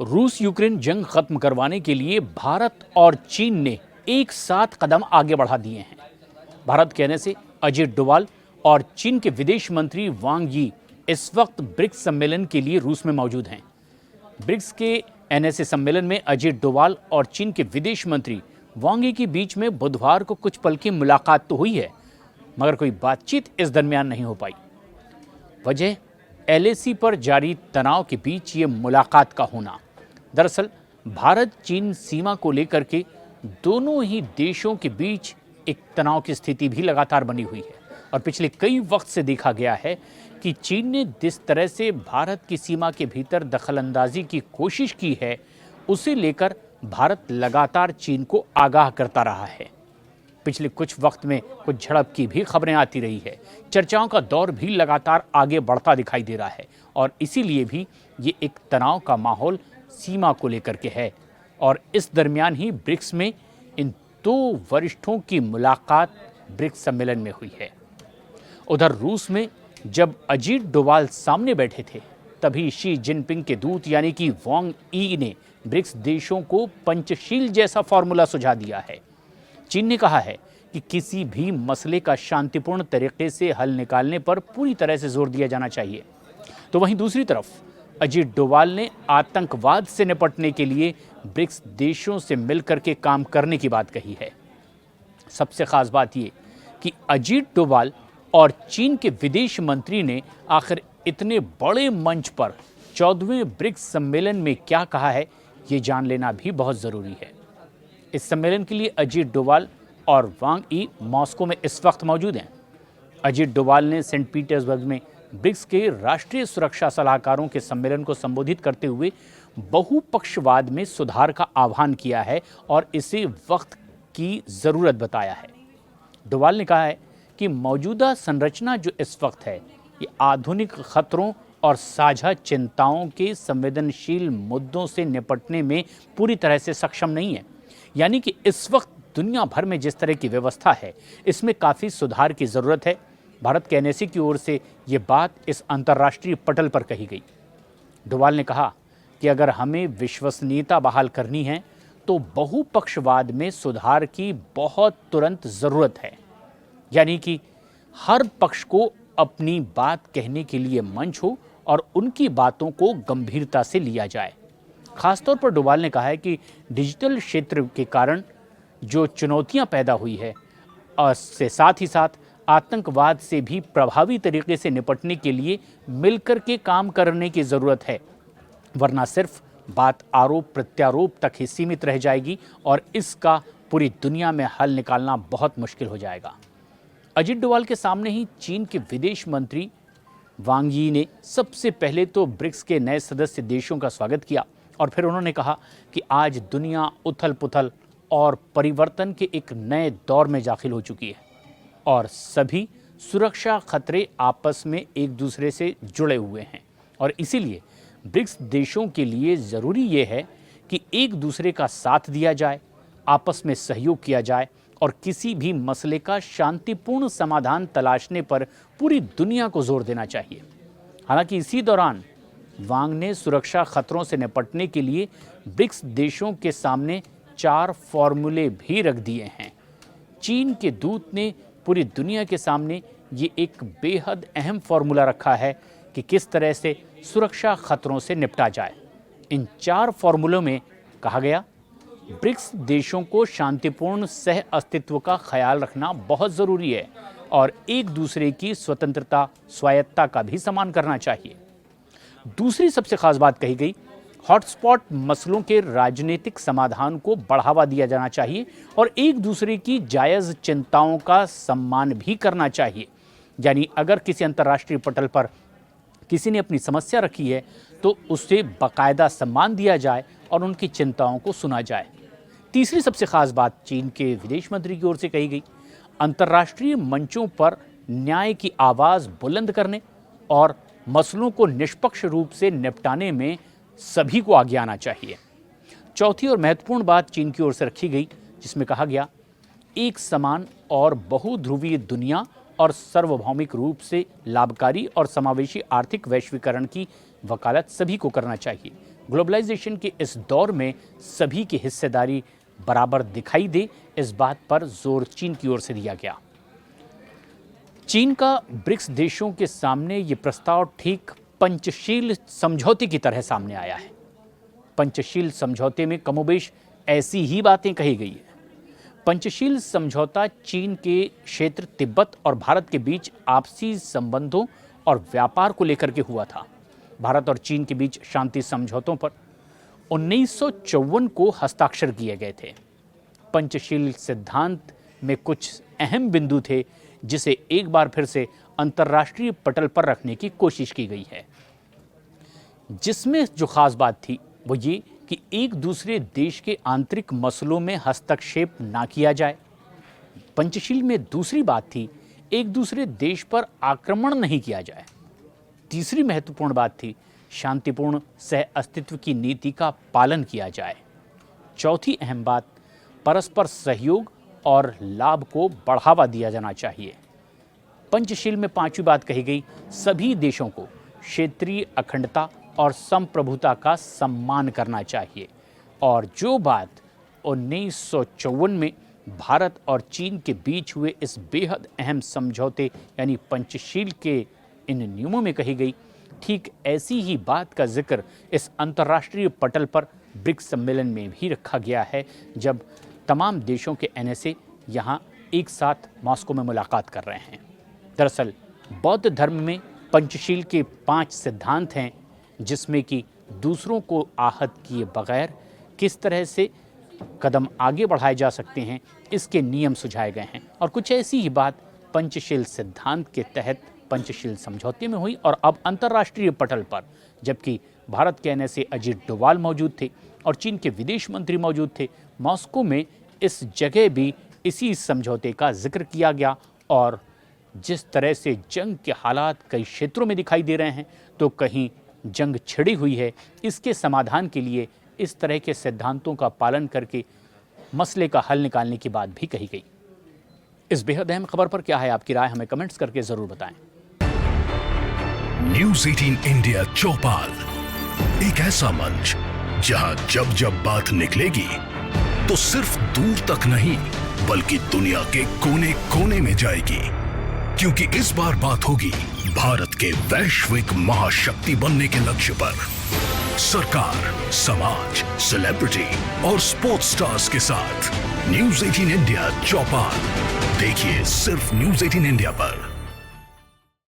रूस यूक्रेन जंग खत्म करवाने के लिए भारत और चीन ने एक साथ कदम आगे बढ़ा दिए हैं। भारत कहने से अजित डोभाल और चीन के विदेश मंत्री वांग यी इस वक्त ब्रिक्स सम्मेलन के लिए रूस में मौजूद हैं। ब्रिक्स के एनएसए सम्मेलन में अजित डोभाल और चीन के विदेश मंत्री वांग यी के बीच में बुधवार को कुछ पल की मुलाकात तो हुई है, मगर कोई बातचीत इस दरमियान नहीं हो पाई। वजह एलएसी पर जारी तनाव के बीच ये मुलाकात का होना। दरअसल भारत चीन सीमा को लेकर के दोनों ही देशों के बीच एक तनाव की स्थिति भी लगातार बनी हुई है और पिछले कई वक्त से देखा गया है कि चीन ने जिस तरह से भारत की सीमा के भीतर दखलंदाजी की कोशिश की है, उसे लेकर भारत लगातार चीन को आगाह करता रहा है। पिछले कुछ वक्त में कुछ झड़प की भी खबरें आती रही है। चर्चाओं का दौर भी लगातार आगे बढ़ता दिखाई दे रहा है और इसीलिए भी ये एक तनाव का माहौल सीमा को लेकर के है। और इस दरमियान ही ब्रिक्स में इन दो वरिष्ठों की मुलाकात ब्रिक्स सम्मेलन में हुई है। उधर रूस में जब अजित डोभाल सामने बैठे थे, तभी शी जिनपिंग के दूत यानी कि वांग यी ने ब्रिक्स देशों को पंचशील जैसा फॉर्मूला सुझा दिया है। चीन ने कहा है कि किसी भी मसले का शांतिपूर्ण तरीके से हल निकालने पर पूरी तरह से जोर दिया जाना चाहिए। तो वहीं दूसरी तरफ अजित डोभाल ने आतंकवाद से निपटने के लिए ब्रिक्स देशों से मिलकर के काम करने की बात कही है। सबसे खास बात यह कि अजित डोभाल और चीन के विदेश मंत्री ने आखिर इतने बड़े मंच पर 14वें ब्रिक्स सम्मेलन में क्या कहा है, ये जान लेना भी बहुत ज़रूरी है। इस सम्मेलन के लिए अजित डोभाल और वांग यी मॉस्को में इस वक्त मौजूद हैं। अजित डोभाल ने सेंट पीटर्सबर्ग में ब्रिक्स के राष्ट्रीय सुरक्षा सलाहकारों के सम्मेलन को संबोधित करते हुए बहुपक्षवाद में सुधार का आह्वान किया है और इसे वक्त की ज़रूरत बताया है। डोभाल ने कहा है कि मौजूदा संरचना जो इस वक्त है, ये आधुनिक खतरों और साझा चिंताओं के संवेदनशील मुद्दों से निपटने में पूरी तरह से सक्षम नहीं है। यानी कि इस वक्त दुनिया भर में जिस तरह की व्यवस्था है, इसमें काफ़ी सुधार की ज़रूरत है। भारत के एनएसए की ओर से ये बात इस अंतर्राष्ट्रीय पटल पर कही गई। डोभाल ने कहा कि अगर हमें विश्वसनीयता बहाल करनी है तो बहुपक्षवाद में सुधार की बहुत तुरंत ज़रूरत है। यानी कि हर पक्ष को अपनी बात कहने के लिए मंच हो और उनकी बातों को गंभीरता से लिया जाए। खासतौर पर डोभाल ने कहा है कि डिजिटल क्षेत्र के कारण जो चुनौतियां पैदा हुई है, और से साथ ही साथ आतंकवाद से भी प्रभावी तरीके से निपटने के लिए मिलकर के काम करने की ज़रूरत है, वरना सिर्फ बात आरोप प्रत्यारोप तक ही सीमित रह जाएगी और इसका पूरी दुनिया में हल निकालना बहुत मुश्किल हो जाएगा। अजित डोभाल के सामने ही चीन के विदेश मंत्री वांग यी ने सबसे पहले तो ब्रिक्स के नए सदस्य देशों का स्वागत किया और फिर उन्होंने कहा कि आज दुनिया उथल पुथल और परिवर्तन के एक नए दौर में दाखिल हो चुकी है और सभी सुरक्षा खतरे आपस में एक दूसरे से जुड़े हुए हैं और इसीलिए ब्रिक्स देशों के लिए ज़रूरी ये है कि एक दूसरे का साथ दिया जाए, आपस में सहयोग किया जाए और किसी भी मसले का शांतिपूर्ण समाधान तलाशने पर पूरी दुनिया को जोर देना चाहिए। हालांकि इसी दौरान वांग ने सुरक्षा खतरों से निपटने के लिए ब्रिक्स देशों के सामने 4 फॉर्मूले भी रख दिए हैं। चीन के दूत ने पूरी दुनिया के सामने ये एक बेहद अहम फॉर्मूला रखा है कि किस तरह से सुरक्षा खतरों से निपटा जाए। इन 4 फॉर्मूलों में कहा गया, ब्रिक्स देशों को शांतिपूर्ण सह अस्तित्व का ख्याल रखना बहुत ज़रूरी है और एक दूसरे की स्वतंत्रता स्वायत्तता का भी सम्मान करना चाहिए। दूसरी सबसे खास बात कही गई, हॉटस्पॉट मसलों के राजनीतिक समाधान को बढ़ावा दिया जाना चाहिए और एक दूसरे की जायज़ चिंताओं का सम्मान भी करना चाहिए। यानी अगर किसी अंतर्राष्ट्रीय पटल पर किसी ने अपनी समस्या रखी है तो उससे बाकायदा सम्मान दिया जाए और उनकी चिंताओं को सुना जाए। तीसरी सबसे खास बात चीन के विदेश मंत्री की ओर से कही गई, अंतर्राष्ट्रीय मंचों पर न्याय की आवाज़ बुलंद करने और मसलों को निष्पक्ष रूप से निपटाने में सभी को आगे आना चाहिए। चौथी और महत्वपूर्ण बात चीन की ओर से रखी गई, जिसमें कहा गया, एक समान और बहुध्रुवीय दुनिया और सार्वभौमिक रूप से लाभकारी और समावेशी आर्थिक वैश्वीकरण की वकालत सभी को करना चाहिए। ग्लोबलाइजेशन के इस दौर में सभी की हिस्सेदारी बराबर दिखाई दे, इस बात पर जोर चीन की ओर से दिया गया। चीन का ब्रिक्स देशों के सामने ये प्रस्ताव ठीक पंचशील समझौते की तरह सामने आया है। पंचशील समझौते में कमोबेश ऐसी ही बातें कही गई है। पंचशील समझौता चीन के क्षेत्र तिब्बत और भारत के बीच आपसी संबंधों और व्यापार को लेकर के हुआ था। भारत और चीन के बीच शांति समझौतों पर 1954 को हस्ताक्षर किए गए थे। पंचशील सिद्धांत में कुछ अहम बिंदु थे जिसे एक बार फिर से अंतर्राष्ट्रीय पटल पर रखने की कोशिश की गई है। जिसमें जो खास बात थी वो ये कि एक दूसरे देश के आंतरिक मसलों में हस्तक्षेप ना किया जाए। पंचशील में दूसरी बात थी, एक दूसरे देश पर आक्रमण नहीं किया जाए। तीसरी महत्वपूर्ण बात थी, शांतिपूर्ण सह अस्तित्व की नीति का पालन किया जाए। चौथी अहम बात, परस्पर सहयोग और लाभ को बढ़ावा दिया जाना चाहिए। पंचशील में पांचवी बात कही गई, सभी देशों को क्षेत्रीय अखंडता और संप्रभुता का सम्मान करना चाहिए। और जो बात 1954 में भारत और चीन के बीच हुए इस बेहद अहम समझौते यानी पंचशील के इन नियमों में कही गई, ठीक ऐसी ही बात का जिक्र इस अंतर्राष्ट्रीय पटल पर ब्रिक्स सम्मेलन में भी रखा गया है, जब तमाम देशों के एनएसए यहाँ एक साथ मॉस्को में मुलाकात कर रहे हैं। दरअसल बौद्ध धर्म में पंचशील के 5 सिद्धांत हैं, जिसमें कि दूसरों को आहत किए बगैर किस तरह से कदम आगे बढ़ाए जा सकते हैं, इसके नियम सुझाए गए हैं। और कुछ ऐसी ही बात पंचशील सिद्धांत के तहत पंचशील समझौते में हुई। और अब अंतर्राष्ट्रीय पटल पर जबकि भारत के एनएसए अजीत डोवाल मौजूद थे और चीन के विदेश मंत्री मौजूद थे, मॉस्को में इस जगह भी इसी समझौते का जिक्र किया गया। और जिस तरह से जंग के हालात कई क्षेत्रों में दिखाई दे रहे हैं, तो कहीं जंग छिड़ी हुई है, इसके समाधान के लिए इस तरह के सिद्धांतों का पालन करके मसले का हल निकालने की बात भी कही गई। इस बेहद अहम खबर पर क्या है आपकी राय, हमें कमेंट्स करके जरूर बताएं। न्यूज़ 18 इंडिया चौपाल, एक ऐसा मंच जहां जब जब बात निकलेगी तो सिर्फ दूर तक नहीं बल्कि दुनिया के कोने कोने में जाएगी, क्योंकि इस बार बात होगी भारत के वैश्विक महाशक्ति बनने के लक्ष्य पर। सरकार, समाज, सेलिब्रिटी और स्पोर्ट्स स्टार्स के साथ न्यूज़ 18 इंडिया चौपाल देखिए सिर्फ न्यूज़ 18 इंडिया पर।